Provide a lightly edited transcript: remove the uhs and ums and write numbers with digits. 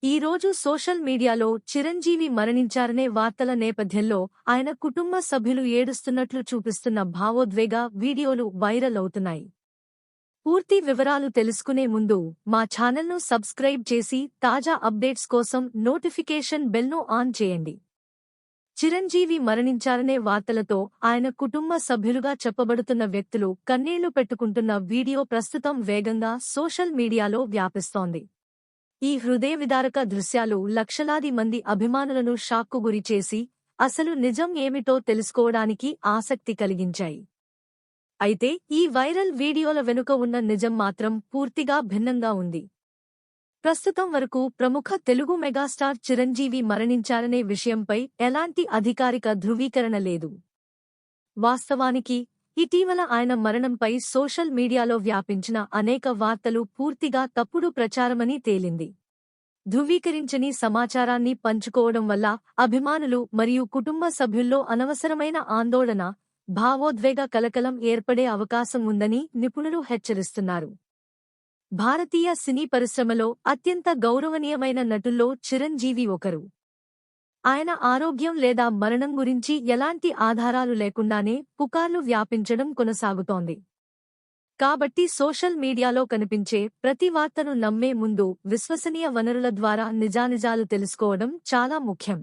ఈ రోజు సోషల్ మీడియాలో చిరంజీవి మరణించారనే వార్తల నేపథ్యంలో ఆయన కుటుంబ సభ్యులు ఏడుస్తున్నట్లు చూపిస్తున్న భావోద్వేగ వీడియోలు వైరల్ అవుతున్నాయి. పూర్తి వివరాలు తెలుసుకునే ముందు మా ఛానల్ను సబ్స్క్రైబ్ చేసి తాజా అప్డేట్స్ కోసం నోటిఫికేషన్ బెల్ను ఆన్ చేయండి. చిరంజీవి మరణించారనే వార్తలతో ఆయన కుటుంబ సభ్యులుగా చెప్పబడుతున్న వ్యక్తులు కన్నీళ్లు పెట్టుకుంటున్న వీడియో ప్రస్తుతం వేగంగా సోషల్ మీడియాలో వ్యాపిస్తోంది. ఈ హృదయవిదారక దృశ్యాలు లక్షలాది మంది అభిమానులను షాక్కు గురిచేసి అసలు నిజం ఏమిటో తెలుసుకోవడానికి ఆసక్తి కలిగించాయి. అయితే ఈ వైరల్ వీడియోల వెనుక ఉన్న నిజం మాత్రం పూర్తిగా భిన్నంగా ఉంది. ప్రస్తుతం వరకు ప్రముఖ తెలుగు మెగాస్టార్ చిరంజీవి మరణించారనే విషయంపై ఎలాంటి అధికారిక ధృవీకరణ లేదు. వాస్తవానికి ఇటీవల ఆయన మరణంపై సోషల్ మీడియాలో వ్యాపించిన అనేక వార్తలు పూర్తిగా తప్పుడు ప్రచారమని తేలింది. ధృవీకరించని సమాచారాన్ని పంచుకోవడం వల్ల అభిమానులు మరియు కుటుంబ సభ్యుల్లో అనవసరమైన ఆందోళన, భావోద్వేగ కలకలం ఏర్పడే అవకాశం ఉందని నిపుణులు హెచ్చరిస్తున్నారు. భారతీయ సినీ పరిశ్రమలో అత్యంత గౌరవనీయమైన నటుల్లో చిరంజీవి ఒకరు. ఆయన ఆరోగ్యం లేదా మరణం గురించి ఎలాంటి ఆధారాలు లేకుండానే పుకార్లు వ్యాపించడం కొనసాగుతోంది. కాబట్టి సోషల్ మీడియాలో కనిపించే ప్రతి వార్తను నమ్మే ముందు విశ్వసనీయ వనరుల ద్వారా నిజానిజాలు తెలుసుకోవడం చాలా ముఖ్యం.